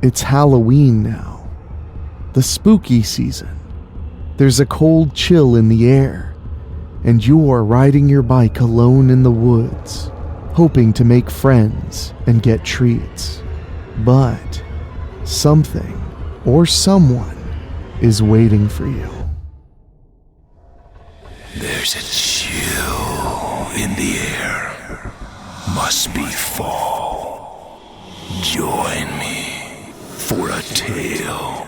It's Halloween now, the spooky season. There's a cold chill in the air, and you're riding your bike alone in the woods, hoping to make friends and get treats. But something or someone is waiting for you. There's a chill in the air. Must be fall. Join me for a tale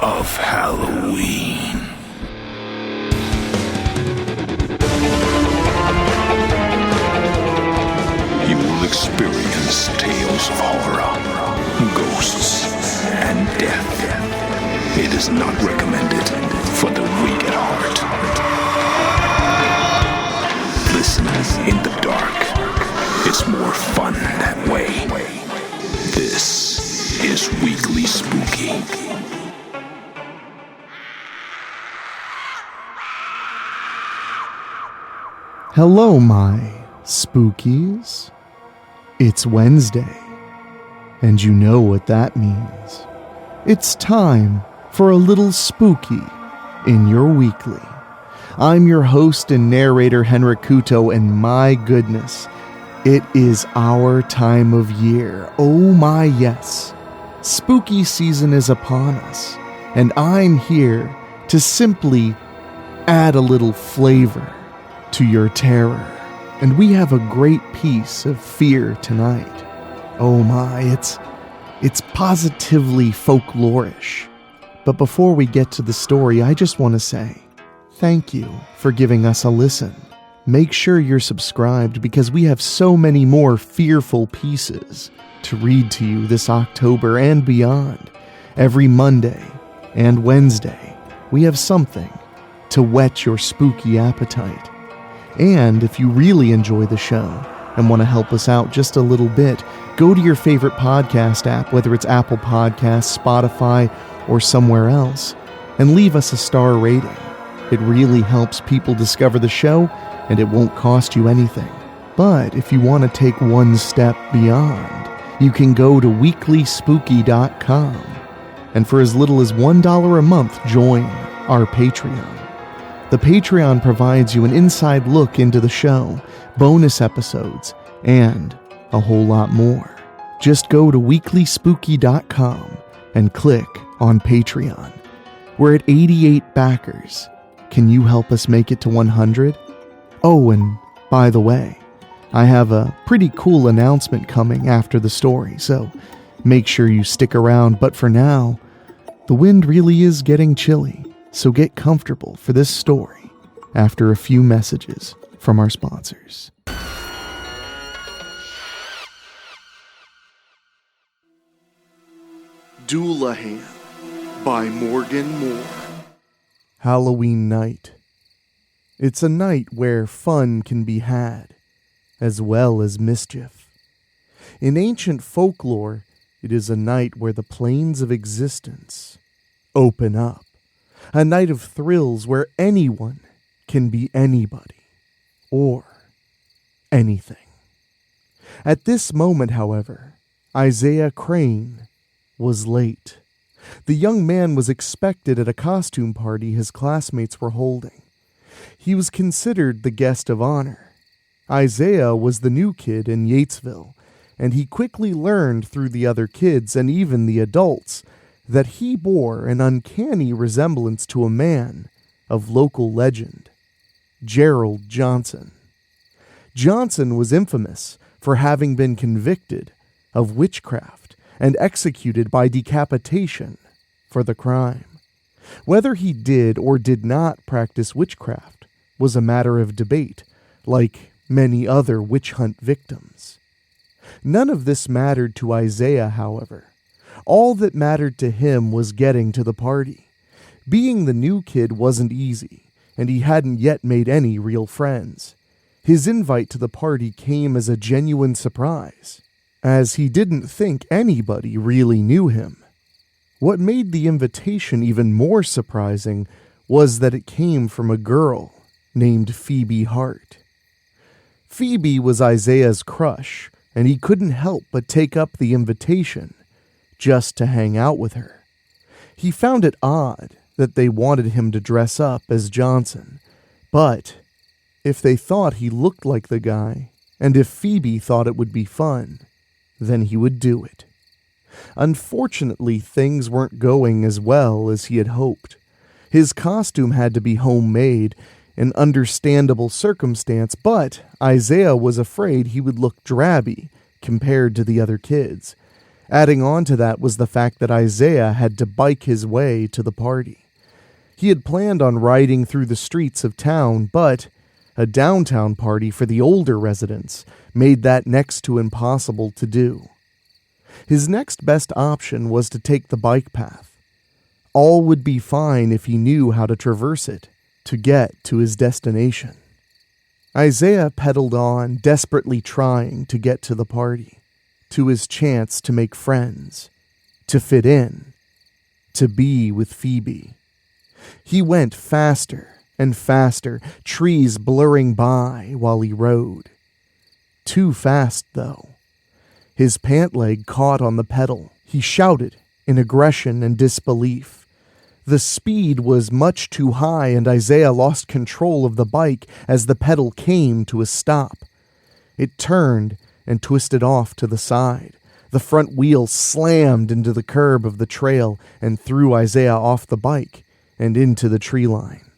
of Halloween. You will experience tales of horror, ghosts, and death. It is not recommended for the weak at heart. Listen in the dark. It's more fun that way. This is Weekly Spooky. Hello, my spookies. It's Wednesday, and you know what that means. It's time for a little spooky in your weekly. I'm your host and narrator, Henrik Kuto, and my goodness, it is our time of year. Oh my yes, spooky season is upon us, and I'm here to simply add a little flavor to your terror. And we have a great piece of fear tonight. Oh my, it's positively folklorish. But before we get to the story, I just want to say thank you for giving us a listen. Make sure you're subscribed because we have so many more fearful pieces to read to you this October and beyond. Every Monday and Wednesday, we have something to whet your spooky appetite. And if you really enjoy the show and want to help us out just a little bit, go to your favorite podcast app, whether it's Apple Podcasts, Spotify, or somewhere else, and leave us a star rating. It really helps people discover the show, and it won't cost you anything. But if you want to take one step beyond, you can go to weeklyspooky.com, and for as little as $1 a month, join our Patreon. The Patreon provides you an inside look into the show, bonus episodes, and a whole lot more. Just go to weeklyspooky.com and click on Patreon. We're at 88 backers. Can you help us make it to 100? Oh, and by the way, I have a pretty cool announcement coming after the story, so make sure you stick around. But for now, the wind really is getting chilly. So get comfortable for this story after a few messages from our sponsors. Dullahan by Morgan Moore. Halloween night. It's a night where fun can be had, as well as mischief. In ancient folklore, it is a night where the planes of existence open up. A night of thrills where anyone can be anybody, or anything. At this moment, however, Isaiah Crane was late. The young man was expected at a costume party his classmates were holding. He was considered the guest of honor. Isaiah was the new kid in Yatesville, and he quickly learned through the other kids and even the adults that he bore an uncanny resemblance to a man of local legend, Girald Johnson. Johnson was infamous for having been convicted of witchcraft and executed by decapitation for the crime. Whether he did or did not practice witchcraft was a matter of debate, like many other witch hunt victims. None of this mattered to Isaiah, however. All that mattered to him was getting to the party. Being the new kid wasn't easy, and he hadn't yet made any real friends. His invite to the party came as a genuine surprise, as he didn't think anybody really knew him. What made the invitation even more surprising was that it came from a girl named Phoebe Hart. Phoebe was Isaiah's crush, and he couldn't help but take up the invitation, just to hang out with her. He found it odd that they wanted him to dress up as Johnson, but if they thought he looked like the guy, and if Phoebe thought it would be fun, then he would do it. Unfortunately, things weren't going as well as he had hoped. His costume had to be homemade, an understandable circumstance, but Isaiah was afraid he would look drabby compared to the other kids. Adding on to that was the fact that Isaiah had to bike his way to the party. He had planned on riding through the streets of town, but a downtown party for the older residents made that next to impossible to do. His next best option was to take the bike path. All would be fine if he knew how to traverse it to get to his destination. Isaiah pedaled on, desperately trying to get to the party, to his chance to make friends, to fit in, to be with Phoebe. He went faster and faster, trees blurring by while he rode. Too fast, though. His pant leg caught on the pedal. He shouted in aggression and disbelief. The speed was much too high, and Isaiah lost control of the bike as the pedal came to a stop. It turned and twisted off to the side. The front wheel slammed into the curb of the trail and threw Isaiah off the bike and into the tree line.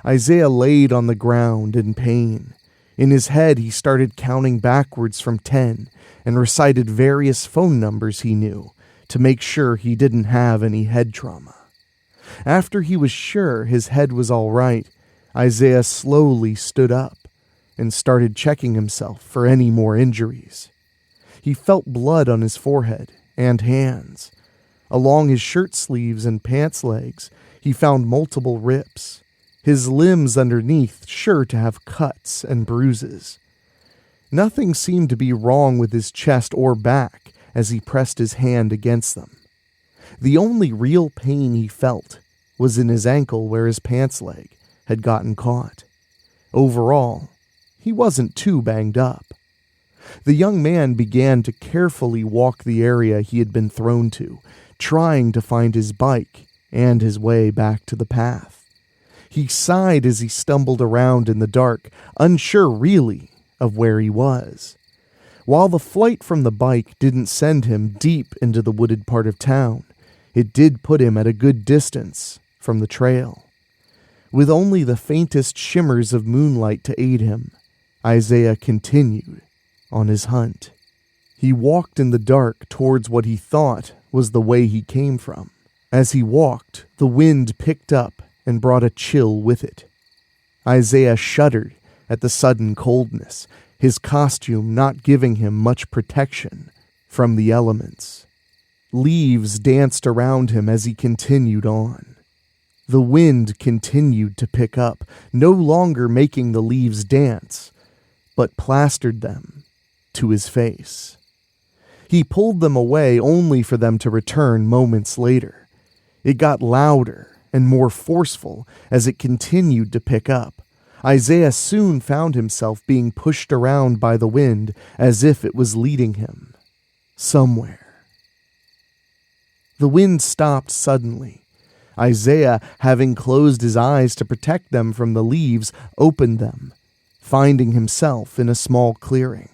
Isaiah laid on the ground in pain. In his head, he started counting backwards from 10 and recited various phone numbers he knew to make sure he didn't have any head trauma. After he was sure his head was all right, Isaiah slowly stood up and started checking himself for any more injuries. He felt blood on his forehead and hands. Along his shirt sleeves and pants legs, he found multiple rips, his limbs underneath sure to have cuts and bruises. Nothing seemed to be wrong with his chest or back as he pressed his hand against them. The only real pain he felt was in his ankle where his pants leg had gotten caught. Overall, he wasn't too banged up. The young man began to carefully walk the area he had been thrown to, trying to find his bike and his way back to the path. He sighed as he stumbled around in the dark, unsure really of where he was. While the flight from the bike didn't send him deep into the wooded part of town, it did put him at a good distance from the trail. With only the faintest shimmers of moonlight to aid him, Isaiah continued on his hunt. He walked in the dark towards what he thought was the way he came from. As he walked, the wind picked up and brought a chill with it. Isaiah shuddered at the sudden coldness, his costume not giving him much protection from the elements. Leaves danced around him as he continued on. The wind continued to pick up, no longer making the leaves dance, but plastered them to his face. He pulled them away only for them to return moments later. It got louder and more forceful as it continued to pick up. Isaiah soon found himself being pushed around by the wind as if it was leading him somewhere. The wind stopped suddenly. Isaiah, having closed his eyes to protect them from the leaves, opened them, finding himself in a small clearing.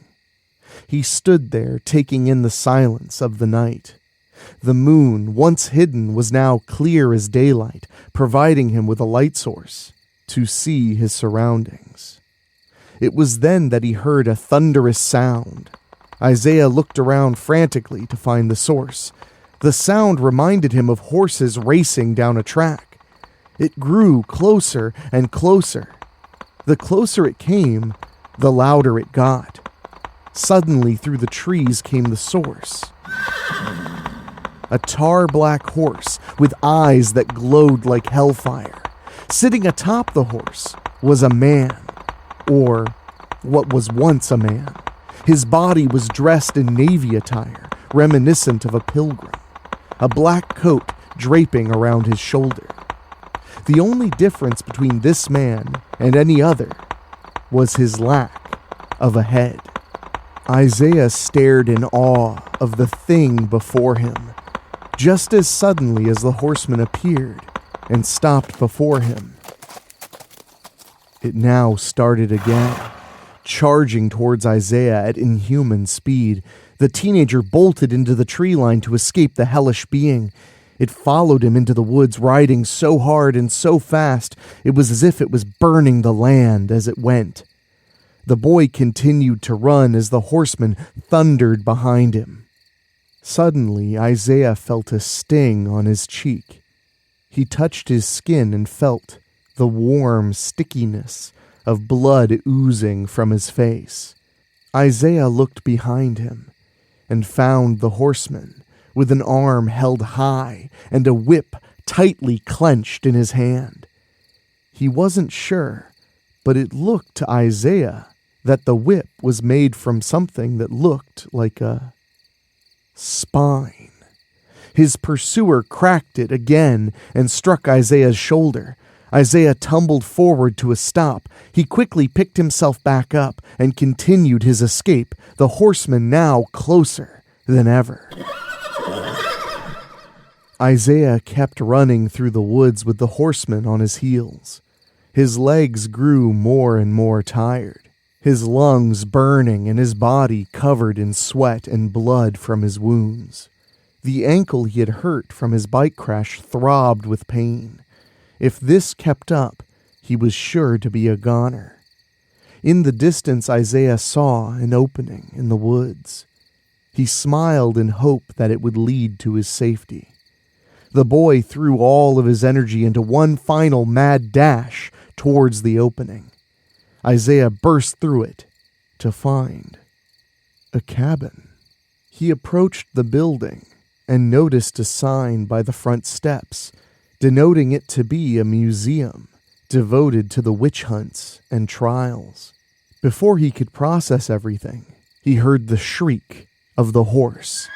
He stood there, taking in the silence of the night. The moon, once hidden, was now clear as daylight, providing him with a light source to see his surroundings. It was then that he heard a thunderous sound. Isaiah looked around frantically to find the source. The sound reminded him of horses racing down a track. It grew closer and closer. The closer it came, the louder it got. Suddenly, through the trees came the source. A tar-black horse with eyes that glowed like hellfire. Sitting atop the horse was a man, or what was once a man. His body was dressed in navy attire, reminiscent of a pilgrim, a black coat draping around his shoulder. The only difference between this man and any other was his lack of a head. Isaiah stared in awe of the thing before him, just as suddenly as the horseman appeared and stopped before him. It now started again, charging towards Isaiah at inhuman speed. The teenager bolted into the tree line to escape the hellish being. It followed him into the woods, riding so hard and so fast, it was as if it was burning the land as it went. The boy continued to run as the horseman thundered behind him. Suddenly, Isaiah felt a sting on his cheek. He touched his skin and felt the warm stickiness of blood oozing from his face. Isaiah looked behind him and found the horseman with an arm held high and a whip tightly clenched in his hand. He wasn't sure, but it looked to Isaiah that the whip was made from something that looked like a spine. His pursuer cracked it again and struck Isaiah's shoulder. Isaiah tumbled forward to a stop. He quickly picked himself back up and continued his escape, the horseman now closer than ever. Isaiah kept running through the woods with the horseman on his heels. His legs grew more and more tired, his lungs burning and his body covered in sweat and blood from his wounds. The ankle he had hurt from his bike crash throbbed with pain. If this kept up, he was sure to be a goner. In the distance, Isaiah saw an opening in the woods. He smiled in hope that it would lead to his safety. The boy threw all of his energy into one final mad dash towards the opening. Isaiah burst through it to find a cabin. He approached the building and noticed a sign by the front steps, denoting it to be a museum devoted to the witch hunts and trials. Before he could process everything, he heard the shriek of the horse.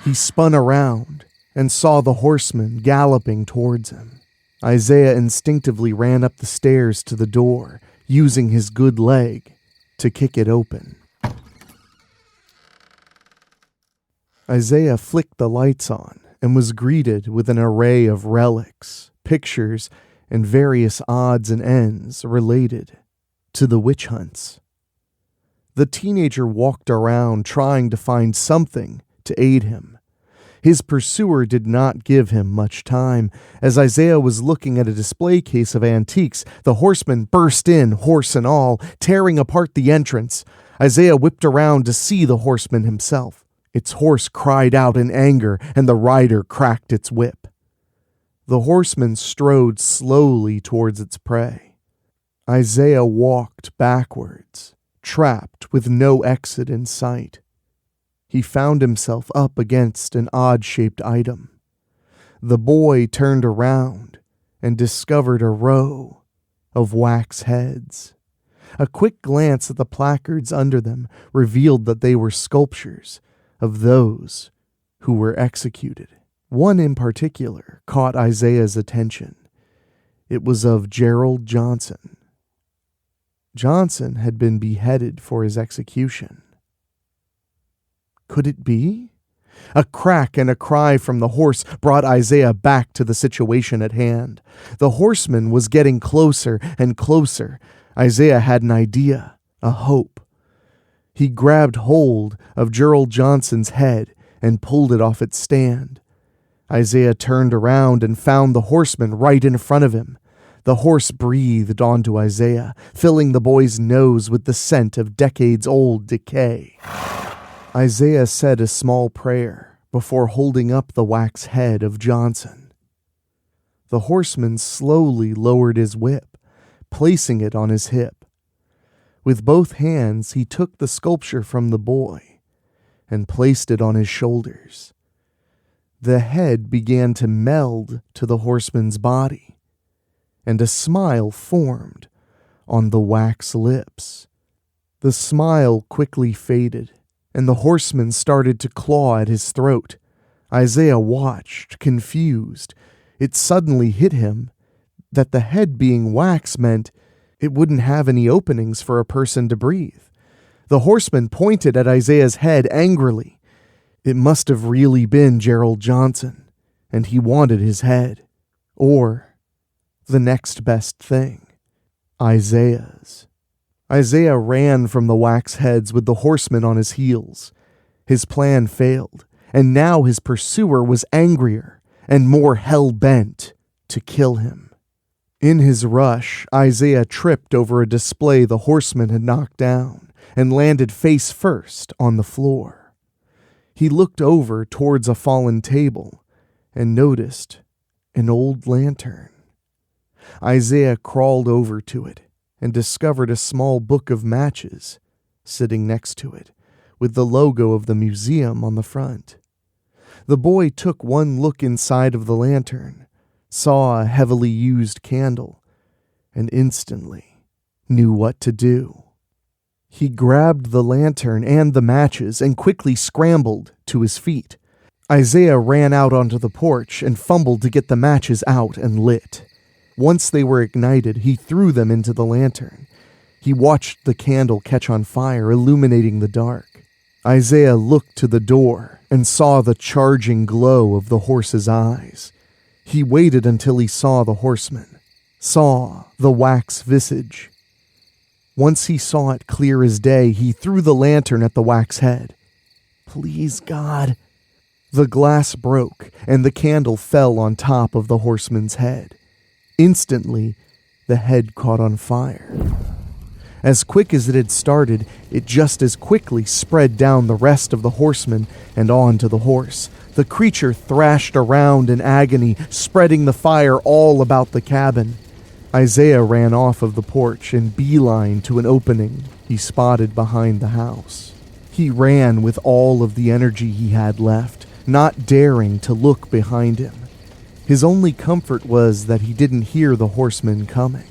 He spun around and saw the horseman galloping towards him. Isaiah instinctively ran up the stairs to the door, using his good leg to kick it open. Isaiah flicked the lights on and was greeted with an array of relics, pictures, and various odds and ends related to the witch hunts. The teenager walked around trying to find something to aid him. His pursuer did not give him much time. As Isaiah was looking at a display case of antiques, the horseman burst in, horse and all, tearing apart the entrance. Isaiah whipped around to see the horseman himself. Its horse cried out in anger, and the rider cracked its whip. The horseman strode slowly towards its prey. Isaiah walked backwards, trapped with no exit in sight. He found himself up against an odd-shaped item. The boy turned around and discovered a row of wax heads. A quick glance at the placards under them revealed that they were sculptures of those who were executed. One in particular caught Isaiah's attention. It was of Girald Johnson. Johnson had been beheaded for his execution. Could it be? A crack and a cry from the horse brought Isaiah back to the situation at hand. The horseman was getting closer and closer. Isaiah had an idea, a hope. He grabbed hold of Girald Johnson's head and pulled it off its stand. Isaiah turned around and found the horseman right in front of him. The horse breathed onto Isaiah, filling the boy's nose with the scent of decades-old decay. Isaiah said a small prayer before holding up the wax head of Johnson. The horseman slowly lowered his whip, placing it on his hip. With both hands, he took the sculpture from the boy and placed it on his shoulders. The head began to meld to the horseman's body, and a smile formed on the wax lips. The smile quickly faded, and the horseman started to claw at his throat. Isaiah watched, confused. It suddenly hit him that the head being wax meant it wouldn't have any openings for a person to breathe. The horseman pointed at Isaiah's head angrily. It must have really been Girald Johnson, and he wanted his head. Or the next best thing, Isaiah's. Isaiah ran from the wax heads with the horseman on his heels. His plan failed, and now his pursuer was angrier and more hell-bent to kill him. In his rush, Isaiah tripped over a display the horseman had knocked down and landed face first on the floor. He looked over towards a fallen table and noticed an old lantern. Isaiah crawled over to it and discovered a small book of matches sitting next to it, with the logo of the museum on the front. The boy took one look inside of the lantern, saw a heavily used candle, and instantly knew what to do. He grabbed the lantern and the matches and quickly scrambled to his feet. Isaiah ran out onto the porch and fumbled to get the matches out and lit. Once they were ignited, he threw them into the lantern. He watched the candle catch on fire, illuminating the dark. Isaiah looked to the door and saw the charging glow of the horse's eyes. He waited until he saw the horseman, saw the wax visage. Once he saw it clear as day, he threw the lantern at the wax head. "Please, God." The glass broke, and the candle fell on top of the horseman's head. Instantly, the head caught on fire. As quick as it had started, it just as quickly spread down the rest of the horseman and onto the horse. The creature thrashed around in agony, spreading the fire all about the cabin. Isaiah ran off of the porch and beelined to an opening he spotted behind the house. He ran with all of the energy he had left, not daring to look behind him. His only comfort was that he didn't hear the horseman coming.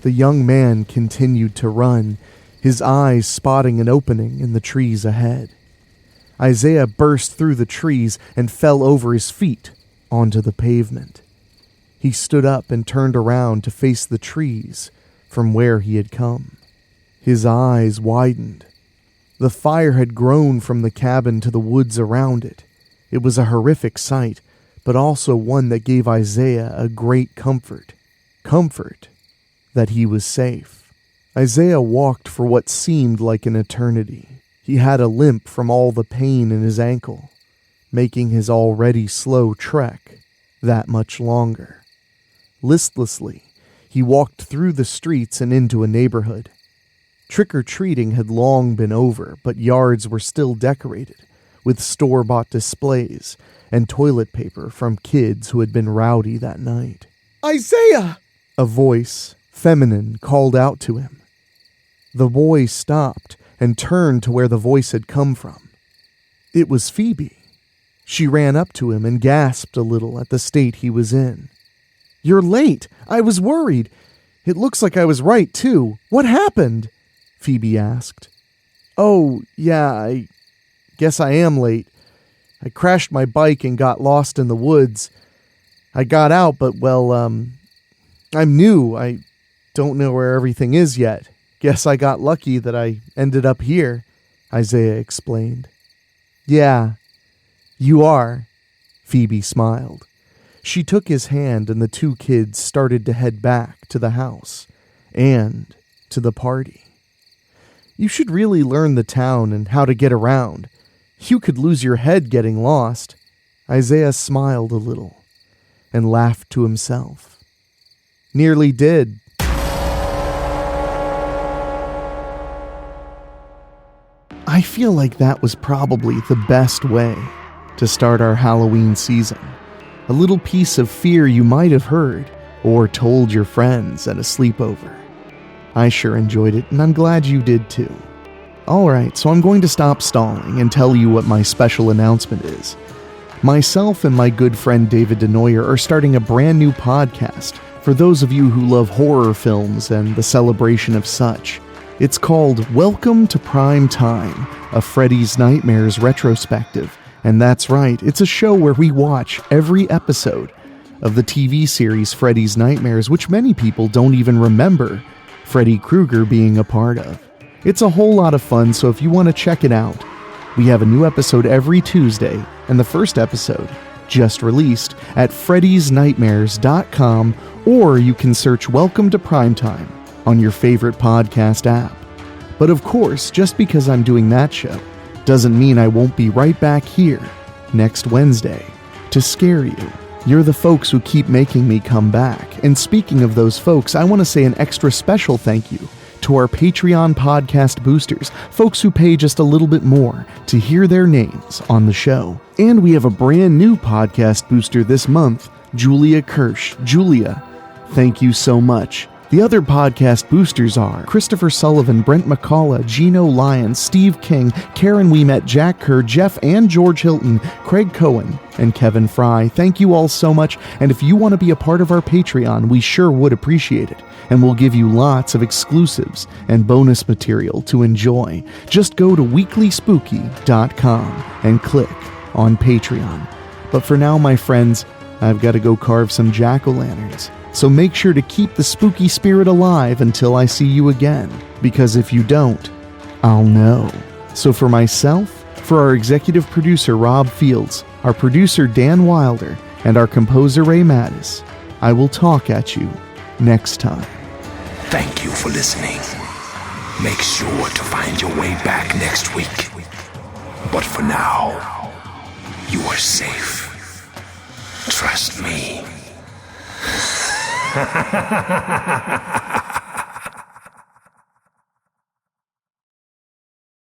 The young man continued to run, his eyes spotting an opening in the trees ahead. Isaiah burst through the trees and fell over his feet onto the pavement. He stood up and turned around to face the trees from where he had come. His eyes widened. The fire had grown from the cabin to the woods around it. It was a horrific sight, but also one that gave Isaiah a great comfort. Comfort that he was safe. Isaiah walked for what seemed like an eternity. He had a limp from all the pain in his ankle, making his already slow trek that much longer. Listlessly, he walked through the streets and into a neighborhood. Trick-or-treating had long been over, but yards were still decorated with store-bought displays and toilet paper from kids who had been rowdy that night. "Isaiah!" A voice, feminine, called out to him. The boy stopped and turned to where the voice had come from. It was Phoebe. She ran up to him and gasped a little at the state he was in. "You're late. I was worried. It looks like I was right, too. What happened?" Phoebe asked. "Oh, yeah, I guess I am late. I crashed my bike and got lost in the woods. I got out, but, well, I'm new. I don't know where everything is yet. Guess I got lucky that I ended up here," Isaiah explained. "Yeah, you are," Phoebe smiled. She took his hand and the two kids started to head back to the house and to the party. "You should really learn the town and how to get around. You could lose your head getting lost." Isaiah smiled a little and laughed to himself. "Nearly did." I feel like that was probably the best way to start our Halloween season. A little piece of fear you might have heard or told your friends at a sleepover. I sure enjoyed it, and I'm glad you did too. Alright, so I'm going to stop stalling and tell you what my special announcement is. Myself and my good friend David Denoyer are starting a brand new podcast for those of you who love horror films and the celebration of such. It's called Welcome to Prime Time, a Freddy's Nightmares retrospective. And that's right, it's a show where we watch every episode of the TV series Freddy's Nightmares, which many people don't even remember Freddy Krueger being a part of. It's a whole lot of fun, so if you want to check it out, we have a new episode every Tuesday, and the first episode just released at freddysnightmares.com, or you can search Welcome to Primetime on your favorite podcast app. But of course, just because I'm doing that show doesn't mean I won't be right back here next Wednesday to scare you. You're the folks who keep making me come back. And speaking of those folks, I want to say an extra special thank you to our Patreon podcast boosters, folks who pay just a little bit more to hear their names on the show. And we have a brand new podcast booster this month, Julia Kirsch. Julia, thank you so much. The other podcast boosters are Christopher Sullivan, Brent McCullough, Gino Lyons, Steve King, Karen Weemet, Jack Kerr, Jeff and George Hilton, Craig Cohen, and Kevin Fry. Thank you all so much, and if you want to be a part of our Patreon, we sure would appreciate it, and we'll give you lots of exclusives and bonus material to enjoy. Just go to weeklyspooky.com and click on Patreon. But for now, my friends, I've got to go carve some jack-o'-lanterns. So make sure to keep the spooky spirit alive until I see you again, because if you don't, I'll know. So for myself, for our executive producer Rob Fields, our producer Dan Wilder, and our composer Ray Mattis, I will talk at you next time. Thank you for listening. Make sure to find your way back next week. But for now, you are safe. Trust me. Ha ha ha ha ha ha ha!